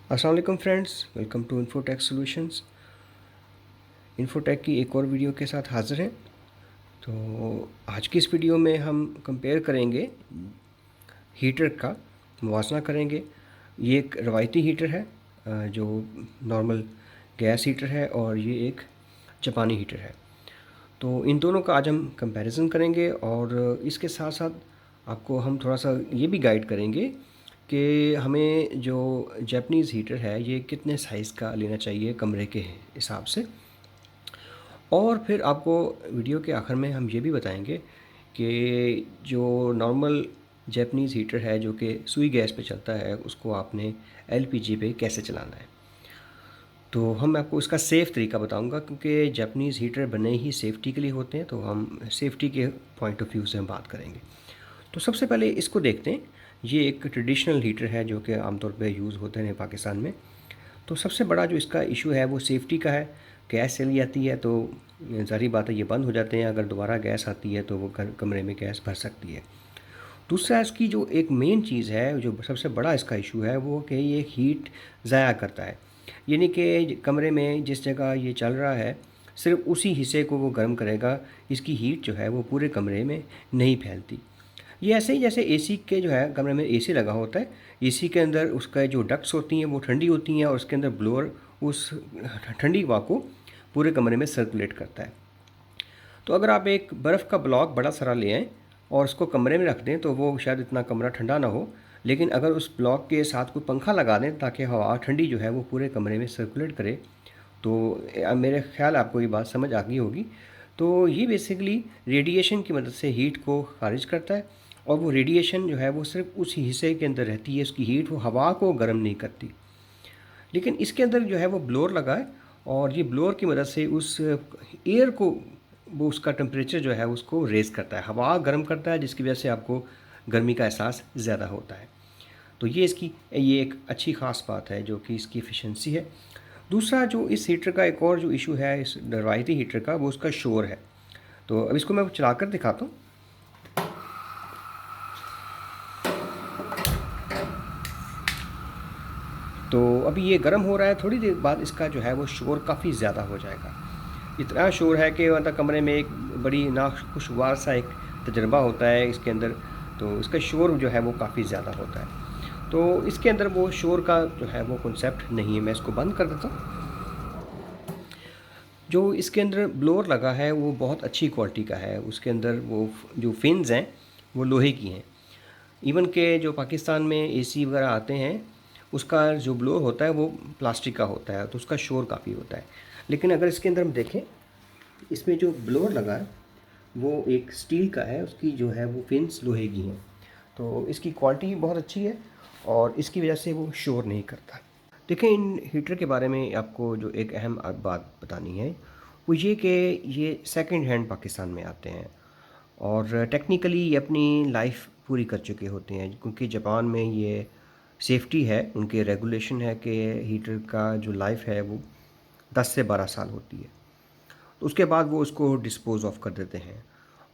अस्सलाम वालेकुम friends, welcome to Infotech solutions. Infotech की एक और वीडियो के साथ हाज़िर हैं। तो आज की इस वीडियो में हम कंपेयर करेंगे हीटर का मुवाज़ना करेंगे। ये एक रवायती हीटर है जो नॉर्मल गैस हीटर है, और ये एक जापानी हीटर है। तो इन दोनों का आज हम कंपैरिजन करेंगे, और इसके साथ साथ आपको हम थोड़ा सा ये भी गाइड करेंगे कि हमें जो जापानीज़ हीटर है ये कितने साइज़ का लेना चाहिए कमरे के हिसाब से। और फिर आपको वीडियो के आखिर में हम ये भी बताएंगे कि जो नॉर्मल जापानीज़ हीटर है जो कि सुई गैस पे चलता है, उसको आपने एलपीजी पे कैसे चलाना है। तो हम आपको इसका सेफ़ तरीका बताऊंगा, क्योंकि जापानीज़ हीटर बने ही सेफ़्टी के लिए होते हैं। तो हम सेफ़्टी के पॉइंट ऑफ व्यू से हम बात करेंगे। तो सबसे पहले इसको देखते हैं। ये एक ट्रेडिशनल हीटर है जो कि आमतौर पे यूज़ होते हैं पाकिस्तान में। तो सबसे बड़ा जो इसका इशू है वो सेफ़्टी का है। गैस चली जाती है तो ज़ाहिर बात है ये बंद हो जाते हैं। अगर दोबारा गैस आती है तो वो कमरे में गैस भर सकती है। दूसरा, इसकी जो एक मेन चीज़ है, जो सबसे बड़ा इसका इशू है, वो कि ये हीट ज़ाया करता है। यानी कि कमरे में जिस जगह ये चल रहा है सिर्फ उसी हिस्से को वो गर्म करेगा। इसकी हीट जो है वो पूरे कमरे में नहीं फैलती। ये ऐसे ही जैसे एसी के जो है कमरे में एसी लगा होता है, एसी के अंदर उसका जो डक्ट्स होती हैं वो ठंडी होती हैं, और उसके अंदर ब्लोअर उस ठंडी हवा को पूरे कमरे में सर्कुलेट करता है। तो अगर आप एक बर्फ़ का ब्लॉक बड़ा सारा ले आएँ और उसको कमरे में रख दें तो वो शायद इतना कमरा ठंडा ना हो, लेकिन अगर उस ब्लॉक के साथ कोई पंखा लगा दें ताकि हवा ठंडी जो है वो पूरे कमरे में सर्कुलेट करे, तो मेरे ख्याल आपको ये बात समझ आ गई होगी। तो ये बेसिकली रेडिएशन की मदद से हीट को खारिज करता है, और वो रेडिएशन जो है वो सिर्फ उस हिस्से के अंदर रहती है। उसकी हीट वो हवा को गर्म नहीं करती। लेकिन इसके अंदर जो है वो ब्लोअर लगा है, और ये ब्लोअर की मदद से उस एयर को, वो उसका टेम्परेचर जो है उसको रेज़ करता है, हवा गर्म करता है, जिसकी वजह से आपको गर्मी का एहसास ज़्यादा होता है। तो ये एक अच्छी ख़ास बात है जो कि इसकी एफिशिएंसी है। दूसरा, जो इस हीटर का एक और जो इशू है इस रवायती हीटर का, वो उसका शोर है। तो अब इसको मैं चला कर दिखाता हूँ। तो अभी ये गर्म हो रहा है, थोड़ी देर बाद इसका जो है वो शोर काफ़ी ज़्यादा हो जाएगा। इतना शोर है कि मतलब कमरे में एक बड़ी नाखुशगवार सा एक तजर्बा होता है इसके अंदर। तो इसका शोर जो है वो काफ़ी ज़्यादा होता है। तो इसके अंदर वो शोर का जो है वो कॉन्सेप्ट नहीं है। मैं इसको बंद कर देता हूँ। जो इसके अंदर ब्लोअर लगा है वो बहुत अच्छी क्वालिटी का है। उसके अंदर वो जो फिन्स हैं वो लोहे की हैं। इवन के जो पाकिस्तान में एसी वगैरह आते हैं उसका जो ब्लोअर होता है वो प्लास्टिक का होता है, तो उसका शोर काफ़ी होता है। लेकिन अगर इसके अंदर हम देखें, इसमें जो ब्लोअर लगा है वो एक स्टील का है, उसकी जो है वो फिन्स लोहे की हैं। तो इसकी क्वालिटी बहुत अच्छी है, और इसकी वजह से वो शोर नहीं करता। देखिए, इन हीटर के बारे में आपको जो एक अहम बात बतानी है वो ये कि ये सेकंड हैंड पाकिस्तान में आते हैं, और टेक्निकली ये अपनी लाइफ पूरी कर चुके होते हैं, क्योंकि जापान में ये सेफ्टी है, उनके रेगुलेशन है कि हीटर का जो लाइफ है वो 10 से 12 साल होती है। तो उसके बाद वो उसको डिस्पोज ऑफ कर देते हैं,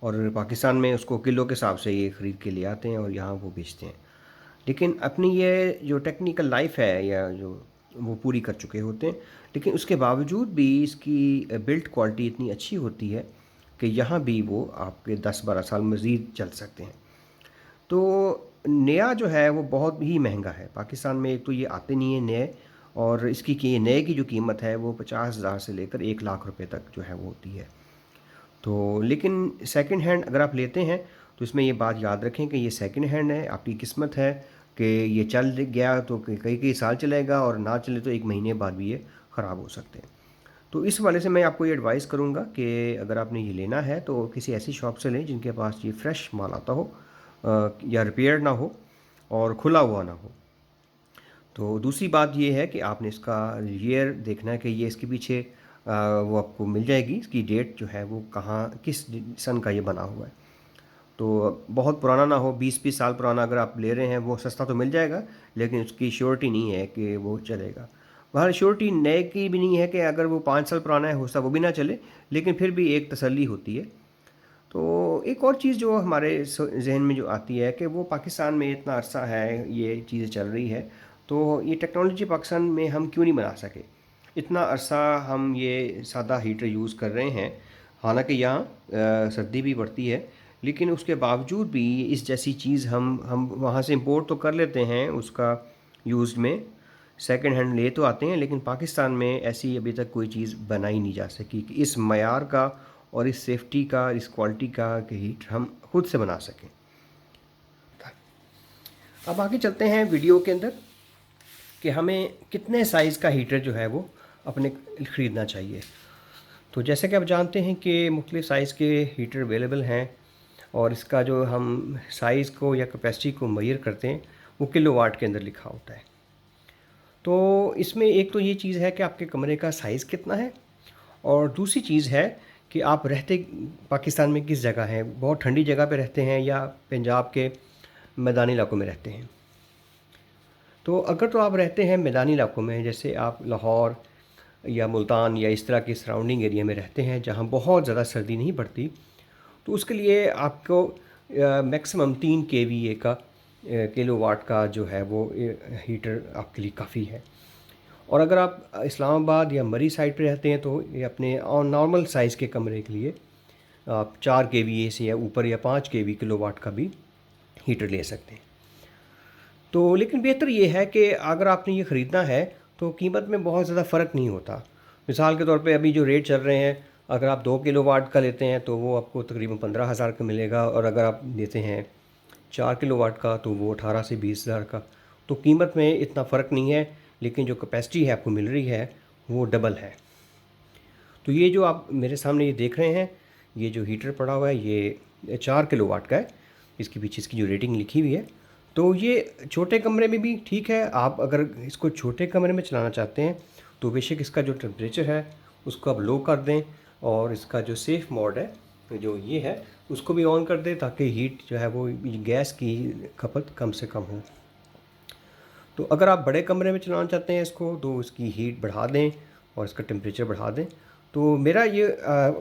और पाकिस्तान में उसको किलो के हिसाब से ये ख़रीद के ले आते हैं और यहाँ वो बेचते हैं। लेकिन अपनी ये जो टेक्निकल लाइफ है या जो वो पूरी कर चुके होते हैं, लेकिन उसके बावजूद भी इसकी बिल्ड क्वालिटी इतनी अच्छी होती है कि यहाँ भी वो आपके 10-12 साल मज़ीद चल सकते हैं। तो नया जो है वो बहुत ही महंगा है पाकिस्तान में। एक तो ये आते नहीं है नए, और इसकी नए की जो कीमत है वो 50,000 से लेकर 1 लाख रुपए तक जो है वो होती है। तो लेकिन सेकंड हैंड अगर आप लेते हैं तो इसमें ये बात याद रखें कि ये सेकंड हैंड है। आपकी किस्मत है कि ये चल गया तो कई कई साल चलेगा, और ना चले तो 1 महीने बाद भी ये ख़राब हो सकते हैं। तो इस वाले से मैं आपको ये एडवाइस करूँगा कि अगर आपने ये लेना है तो किसी ऐसी शॉप से लें जिनके पास ये फ्रेश माल आता हो, या रिपेयर ना हो और खुला हुआ ना हो। तो दूसरी बात ये है कि आपने इसका ईयर देखना है कि ये इसके पीछे वो आपको मिल जाएगी, इसकी डेट जो है वो कहाँ किस सन का ये बना हुआ है। तो बहुत पुराना ना हो, 20-20 साल पुराना अगर आप ले रहे हैं वो सस्ता तो मिल जाएगा, लेकिन उसकी श्योरिटी नहीं है कि वो चलेगा। बाहर श्योरिटी नए की भी नहीं है कि अगर वो 5 साल पुराना है हो सकता वो भी ना चले, लेकिन फिर भी एक तसल्ली होती है। तो एक और चीज़ जो हमारे जहन में जो आती है कि वो पाकिस्तान में इतना अरसा है ये चीज़ें चल रही है, तो ये टेक्नोलॉजी पाकिस्तान में हम क्यों नहीं बना सके? इतना अरसा हम ये सादा हीटर यूज़ कर रहे हैं, हालांकि यहाँ सर्दी भी पड़ती है, लेकिन उसके बावजूद भी इस जैसी चीज़ हम वहाँ से इंपोर्ट तो कर लेते हैं, उसका यूज़ में सेकंड हैंड ले तो आते हैं, लेकिन पाकिस्तान में ऐसी अभी तक कोई चीज़ बनाई नहीं जा सकी कि इस मयार का और इस सेफ्टी का, इस क्वालिटी का कि हीटर हम खुद से बना सकें। अब आगे चलते हैं वीडियो के अंदर कि हमें कितने साइज़ का हीटर जो है वो अपने ख़रीदना चाहिए। तो जैसे कि आप जानते हैं कि मुख्तलिफ़ साइज़ के हीटर अवेलेबल हैं, और इसका जो हम साइज़ को या कैपेसिटी को मेज़र करते हैं वो किलोवाट के अंदर लिखा होता है। तो इसमें एक तो ये चीज़ है कि आपके कमरे का साइज़ कितना है, और दूसरी चीज़ है कि आप रहते पाकिस्तान में किस जगह हैं, बहुत ठंडी जगह पे रहते हैं या पंजाब के मैदानी इलाकों में रहते हैं। तो अगर तो आप रहते हैं मैदानी इलाकों में, जैसे आप लाहौर या मुल्तान या इस तरह के सराउंडिंग एरिया में रहते हैं जहाँ बहुत ज़्यादा सर्दी नहीं पड़ती, तो उसके लिए आपको मैक्सिमम 3 केवीए का किलोवाट का जो है वो हीटर आपके लिए काफ़ी है। और अगर आप इस्लामाबाद या मरी साइड पे रहते हैं तो ये अपने नॉर्मल साइज़ के कमरे के लिए आप 4 केवीए से या ऊपर या 5 केवी किलोवाट का भी हीटर ले सकते हैं। तो लेकिन बेहतर ये है कि अगर आपने ये ख़रीदना है तो कीमत में बहुत ज़्यादा फ़र्क नहीं होता। मिसाल के तौर पे अभी जो रेट चल रहे हैं, अगर आप 2 किलोवाट का लेते हैं तो वो आपको तकरीबन 15,000 का मिलेगा, और अगर आप लेते हैं 4 किलोवाट का तो वो 18 से 20,000 का। तो कीमत में इतना फ़र्क नहीं है, लेकिन जो कैपेसिटी है आपको मिल रही है वो डबल है। तो ये जो आप मेरे सामने ये देख रहे हैं, ये जो हीटर पड़ा हुआ है ये 4 किलोवाट का है। इसके पीछे इसकी जो रेटिंग लिखी हुई है, तो ये छोटे कमरे में भी ठीक है। आप अगर इसको छोटे कमरे में चलाना चाहते हैं तो बेशक इसका जो टेम्परेचर है उसको आप लो कर दें, और इसका जो सेफ़ मोड है जो ये है उसको भी ऑन कर दें, ताकि हीट जो है वो गैस की खपत कम से कम हो। तो अगर आप बड़े कमरे में चलाना चाहते हैं इसको, तो इसकी हीट बढ़ा दें और इसका टेम्परेचर बढ़ा दें। तो मेरा ये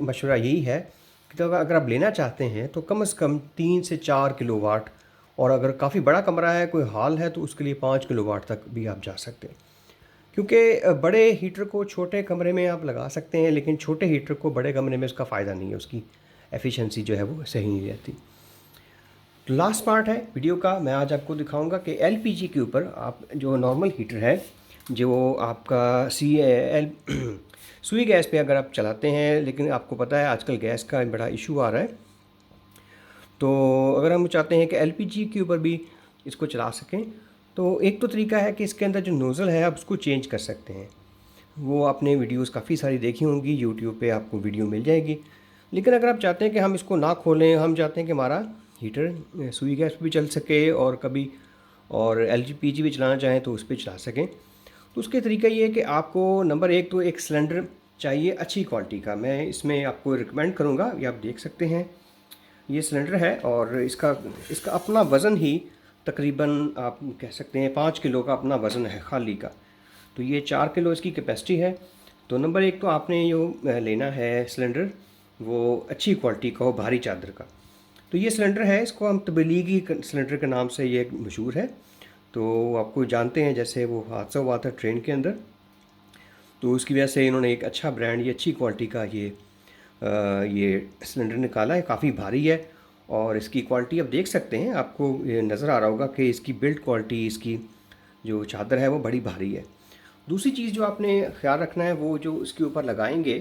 मशवरा यही है कि तो अगर आप लेना चाहते हैं तो कम से कम 3 से 4 किलोवाट, और अगर काफ़ी बड़ा कमरा है, कोई हॉल है, तो उसके लिए 5 किलोवाट तक भी आप जा सकते हैं। क्योंकि बड़े हीटर को छोटे कमरे में आप लगा सकते हैं, लेकिन छोटे हीटर को बड़े कमरे में उसका फ़ायदा नहीं है, उसकी एफिशिएंसी जो है वो सही नहीं रहती। तो लास्ट पार्ट है वीडियो का, मैं आज आपको दिखाऊंगा कि एलपीजी के ऊपर आप जो नॉर्मल हीटर है, जो आपका सुई गैस पे अगर आप चलाते हैं, लेकिन आपको पता है आजकल गैस का बड़ा इशू आ रहा है, तो अगर हम चाहते हैं कि एलपीजी के ऊपर भी इसको चला सकें, तो एक तो तरीका है कि इसके अंदर जो नोज़ल है आप उसको चेंज कर सकते हैं। वो आपने वीडियोस काफ़ी सारी देखी होंगी, यूट्यूब पे आपको वीडियो मिल जाएगी। लेकिन अगर आप चाहते हैं कि हम इसको ना खोलें, हम चाहते हैं कि हमारा हीटर सुई गैस पे भी चल सके और कभी और एलपीजी भी चलाना चाहें तो उस पर चला सकें, तो उसके तरीका ये है कि आपको नंबर एक तो एक सिलेंडर चाहिए अच्छी क्वालिटी का। मैं इसमें आपको रिकमेंड करूँगा, ये आप देख सकते हैं, ये सिलेंडर है और इसका इसका अपना वज़न ही तकरीबन आप कह सकते हैं 5 किलो का अपना वज़न है खाली का। तो ये 4 किलो इसकी कैपेसिटी है। तो नंबर एक तो आपने जो लेना है सिलेंडर वो अच्छी क्वालिटी का हो, भारी चादर का। तो ये सिलेंडर है, इसको हम तबलीगी सिलेंडर के नाम से ये मशहूर है। तो आपको जानते हैं, जैसे वो हादसा हुआ था ट्रेन के अंदर, तो उसकी वजह से इन्होंने एक अच्छा ब्रांड, ये अच्छी क्वालिटी का ये सिलेंडर निकाला है। काफ़ी भारी है और इसकी क्वालिटी आप देख सकते हैं, आपको ये नज़र आ रहा होगा कि इसकी बिल्ड क्वालिटी, इसकी जो चादर है वो बड़ी भारी है। दूसरी चीज़ जो आपने ख्याल रखना है, वो जो इसके ऊपर लगाएंगे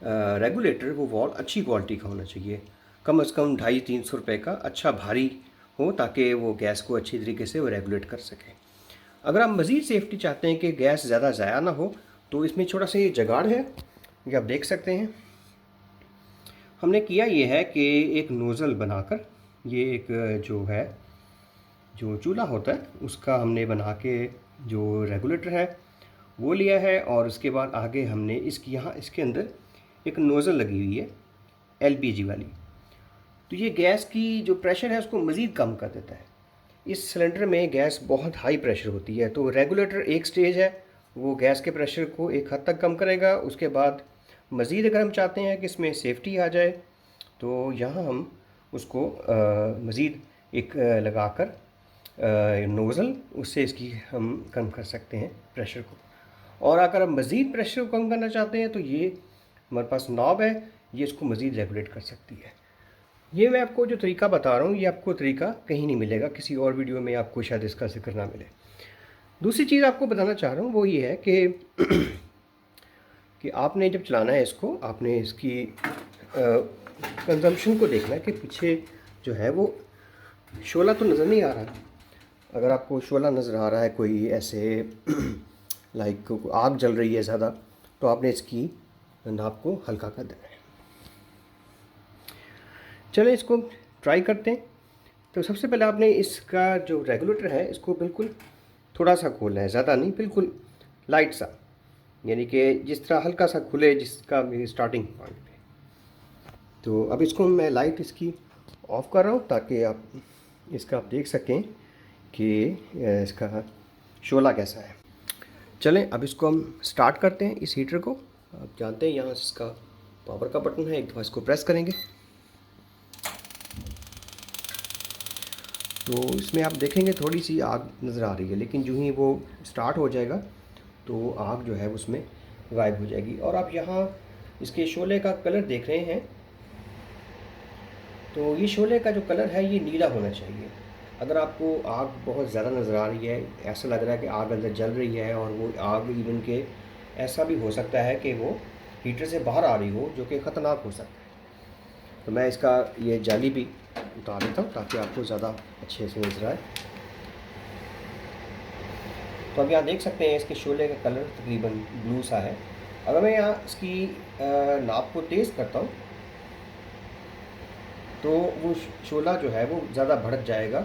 रेगुलेटर, वो वॉल अच्छी क्वालिटी का होना चाहिए, कम से कम 250-300 रुपये का अच्छा भारी हो, ताकि वो गैस को अच्छी तरीके से वो रेगुलेट कर सके। अगर आप मज़ीद सेफ्टी चाहते हैं कि गैस ज़्यादा ज़ाया ना हो, तो इसमें छोटा सा ये जुगाड़ है, ये आप देख सकते हैं। हमने किया ये है कि एक नोज़ल बनाकर, ये एक जो है जो चूल्हा होता है उसका हमने बना के जो रेगुलेटर है वो लिया है, और उसके बाद आगे हमने यहाँ इसके अंदर एक नोज़ल लगी हुई है एलपीजी वाली। तो ये गैस की जो प्रेशर है उसको मज़ीद कम कर देता है। इस सिलेंडर में गैस बहुत हाई प्रेशर होती है, तो रेगुलेटर एक स्टेज है, वो गैस के प्रेशर को एक हद तक कम करेगा। उसके बाद मज़ीद अगर हम चाहते हैं कि इसमें सेफ्टी आ जाए, तो यहाँ हम उसको मज़ीद एक लगाकर नोज़ल, उससे इसकी हम कम कर सकते हैं प्रेशर को। और अगर आप मज़ीद प्रेशर को कम करना चाहते हैं तो ये हमारे पास नॉब है, ये इसको मज़ीद रेगुलेट कर सकती है। ये मैं आपको जो तरीका बता रहा हूँ, ये आपको तरीका कहीं नहीं मिलेगा, किसी और वीडियो में आपको शायद इसका जिक्र ना मिले। दूसरी चीज़ आपको बताना चाह रहा हूँ वो ये है कि आपने जब चलाना है इसको, आपने इसकी कंजम्पशन को देखना है कि पीछे जो है वो शोला तो नज़र नहीं आ रहा। अगर आपको शोला नज़र आ रहा है कोई ऐसे लाइक आग जल रही है ज़्यादा, तो आपने इसकी नाप को हल्का कर देना है। चलें इसको ट्राई करते हैं। तो सबसे पहले आपने इसका जो रेगुलेटर है इसको बिल्कुल थोड़ा सा खोलना है, ज़्यादा नहीं, बिल्कुल लाइट सा, यानी कि जिस तरह हल्का सा खुले जिसका मेरी स्टार्टिंग पॉइंट पे। तो अब इसको मैं लाइट इसकी ऑफ़ कर रहा हूँ ताकि आप इसका आप देख सकें कि इसका शोला कैसा है। चलें अब इसको हम स्टार्ट करते हैं इस हीटर को। आप जानते हैं यहाँ इसका पावर का बटन है, एक दफ़ा इसको प्रेस करेंगे तो इसमें आप देखेंगे थोड़ी सी आग नज़र आ रही है, लेकिन जो ही वो स्टार्ट हो जाएगा तो आग जो है उसमें गायब हो जाएगी। और आप यहाँ इसके शोले का कलर देख रहे हैं, तो ये शोले का जो कलर है ये नीला होना चाहिए। अगर आपको आग बहुत ज़्यादा नज़र आ रही है, ऐसा लग रहा है कि आग अंदर जल रही है, और वो आग इवन के ऐसा भी हो सकता है कि वो हीटर से बाहर आ रही हो, जो कि ख़तरनाक हो सकता है। तो मैं इसका ये जाली भी उतार देता हूँ ताकि आपको ज़्यादा अच्छे से नजर आए। तो अब यहाँ देख सकते हैं इसके शोले का कलर तकरीबन ब्लू सा है। अगर मैं यहाँ इसकी नाप को तेज़ करता हूँ तो वो शोला जो है वो ज़्यादा भड़क जाएगा।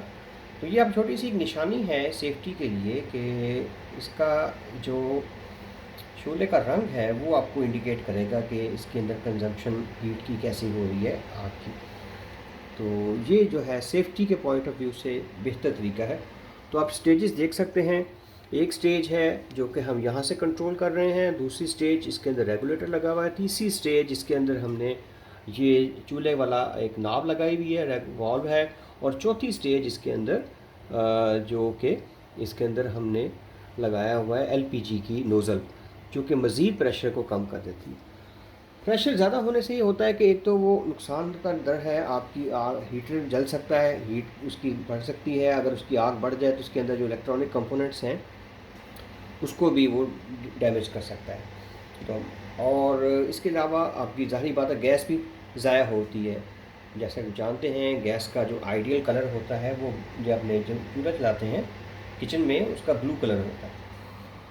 तो ये अब छोटी सी एक निशानी है सेफ्टी के लिए कि इसका जो शोले का रंग है वो आपको इंडिकेट करेगा कि इसके अंदर कंजम्पशन हीट की कैसी हो रही है आग की। तो ये जो है सेफ्टी के पॉइंट ऑफ व्यू से बेहतर तरीका है। तो आप स्टेजेस देख सकते हैं, एक स्टेज है जो कि हम यहाँ से कंट्रोल कर रहे हैं, दूसरी स्टेज इसके अंदर रेगुलेटर लगा हुआ है, तीसरी स्टेज इसके अंदर हमने ये चूल्हे वाला एक नाब लगाई हुई है, वॉल्व है, और चौथी स्टेज इसके अंदर जो कि इसके अंदर हमने लगाया हुआ है एलपीजी की नोज़ल, जो कि मज़ीद प्रेशर को कम कर देती है। प्रेशर ज़्यादा होने से ये होता है कि एक तो वो नुकसान का डर है, आपकी हीटर जल सकता है, हीट उसकी बढ़ सकती है। अगर उसकी आग बढ़ जाए तो उसके अंदर जो इलेक्ट्रॉनिक कंपोनेंट्स हैं उसको भी वो डैमेज कर सकता है। तो और इसके अलावा आपकी ज़ाहिर बात है गैस भी ज़ाया होती है। जैसा कि जानते हैं गैस का जो आइडियल कलर होता है वो जब अपने जब चूल्हा चलाते हैं किचन में उसका ब्लू कलर होता है।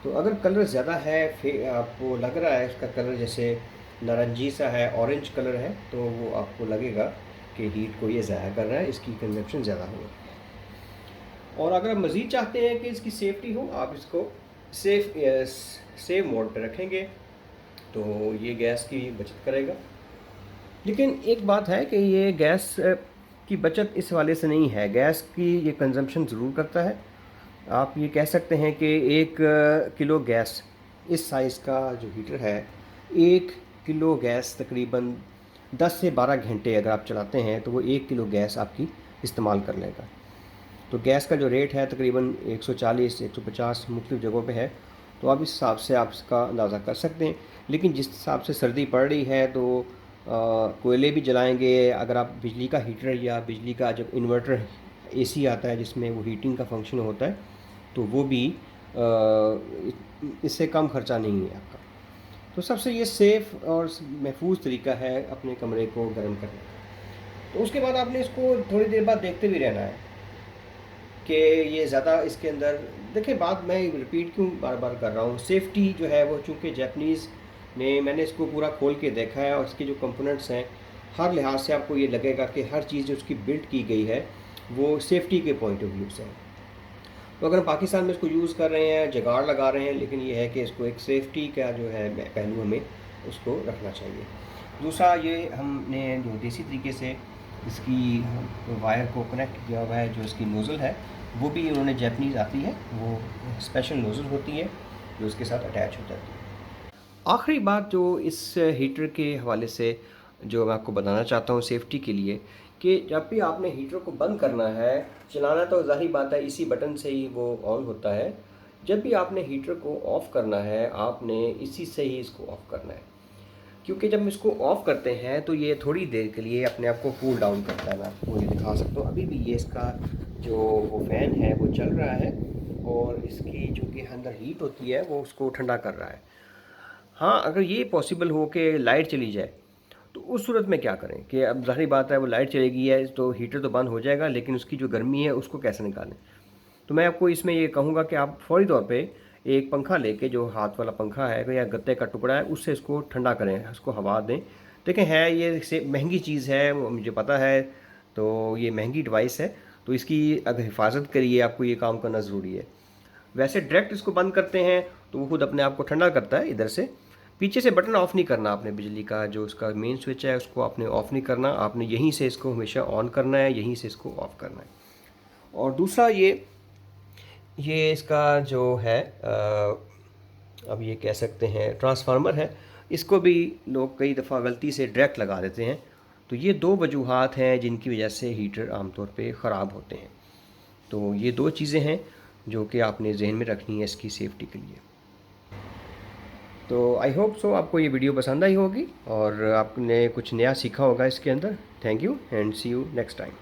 तो अगर कलर ज़्यादा है, फिर आपको लग रहा है उसका कलर जैसे नारंगी सा है, ऑरेंज कलर है, तो वो आपको लगेगा कि हीट को ये ज़ाया कर रहा है, इसकी कंजप्शन ज़्यादा हो रही है। और अगर आप मज़ीद चाहते हैं कि इसकी सेफ्टी हो, आप इसको सेव मोड पर रखेंगे तो ये गैस की बचत करेगा। लेकिन एक बात है कि ये गैस की बचत इस वाले से नहीं है, गैस की ये कंजम्पशन ज़रूर करता है। आप ये कह सकते हैं कि 1 किलो गैस, इस साइज़ का जो हीटर है, 1 किलो गैस तकरीबन 10 से 12 घंटे अगर आप चलाते हैं तो वो 1 किलो गैस आपकी इस्तेमाल कर लेगा। तो गैस का जो रेट है तकरीबन 140 150 मुख्तलिफ़ जगहों पे है, तो आप इस हिसाब से आप इसका अंदाज़ा कर सकते हैं। लेकिन जिस हिसाब से सर्दी पड़ रही है तो कोयले भी जलाएंगे। अगर आप बिजली का हीटर या बिजली का जब इन्वर्टर एसी आता है जिसमें वो हीटिंग का फंक्शन होता है, तो वो भी इससे कम खर्चा नहीं है आपका। तो सबसे ये सेफ़ और महफूज तरीका है अपने कमरे को गर्म करने का। तो उसके बाद आपने इसको थोड़ी देर बाद देखते भी रहना है कि ये ज़्यादा इसके अंदर देखिए, बात मैं रिपीट क्यों बार बार कर रहा हूँ, सेफ्टी जो है वो चूँकि जैपनीज़ ने, मैंने इसको पूरा खोल के देखा है और इसके जो कंपोनेंट्स हैं हर लिहाज से आपको ये लगेगा कि हर चीज़ जो उसकी बिल्ड की गई है वो सेफ्टी के पॉइंट ऑफ व्यू से है। तो अगर पाकिस्तान में इसको यूज़ कर रहे हैं, जुगाड़ लगा रहे हैं, लेकिन ये है कि इसको एक सेफ्टी का जो है पहलू हमें उसको रखना चाहिए। दूसरा, ये हमने जो देसी तरीके से इसकी वायर को कनेक्ट किया हुआ है, जो इसकी नोज़ल है वो भी उन्होंने जैपनीज़ आती है, वो स्पेशल नोज़ल होती है जो उसके साथ अटैच हो जाती है। आखिरी बात जो इस हीटर के हवाले से जो मैं आपको बताना चाहता हूँ सेफ्टी के लिए, कि जब भी आपने हीटर को बंद करना है, चलाना तो ज़ाहिर बात है इसी बटन से ही वो ऑन होता है। जब भी आपने हीटर को ऑफ़ करना है, आपने इसी से ही इसको ऑफ़ करना है, क्योंकि जब हम इसको ऑफ़ करते हैं तो ये थोड़ी देर के लिए अपने आप को कूल डाउन करता है। मैं आपको ये दिखा सकता हूँ, अभी भी ये इसका जो वो फ़ैन है वो चल रहा है और इसकी जो कि अंदर हीट होती है वो उसको ठंडा कर रहा है। हाँ, अगर ये पॉसिबल हो कि लाइट चली जाए, तो उस सूरत में क्या करें कि अब ज़ाहिर बात है वो लाइट चलेगी है तो हीटर तो बंद हो जाएगा, लेकिन उसकी जो गर्मी है उसको कैसे निकालें। तो मैं आपको इसमें ये कहूँगा कि आप फ़ौरी तौर पे एक पंखा लेके, जो हाथ वाला पंखा है या गत्ते का टुकड़ा है, उससे इसको ठंडा करें, उसको हवा दें। देखें, है ये से महंगी चीज़ है, वो मुझे पता है, तो ये महंगी डिवाइस है, तो इसकी अगर हिफाजत करिए, आपको ये काम करना ज़रूरी है। वैसे डायरेक्ट इसको बंद करते हैं तो वो खुद अपने आप को ठंडा करता है इधर से। पीछे से बटन ऑफ़ नहीं करना आपने, बिजली का जो उसका मेन स्विच है उसको आपने ऑफ़ नहीं करना, आपने यहीं से इसको हमेशा ऑन करना है, यहीं से इसको ऑफ़ करना है। और दूसरा ये इसका जो है अब ये कह सकते हैं ट्रांसफार्मर है, इसको भी लोग कई दफ़ा गलती से डायरेक्ट लगा देते हैं। तो ये दो वजूहात हैं जिनकी वजह से हीटर आमतौर पे ख़राब होते हैं। तो ये दो चीज़ें हैं जो कि आपने जहन में रखनी है इसकी सेफ्टी के लिए। तो आई होप सो आपको ये वीडियो पसंद आई होगी और आपने कुछ नया सीखा होगा इसके अंदर। Thank you and see you next time.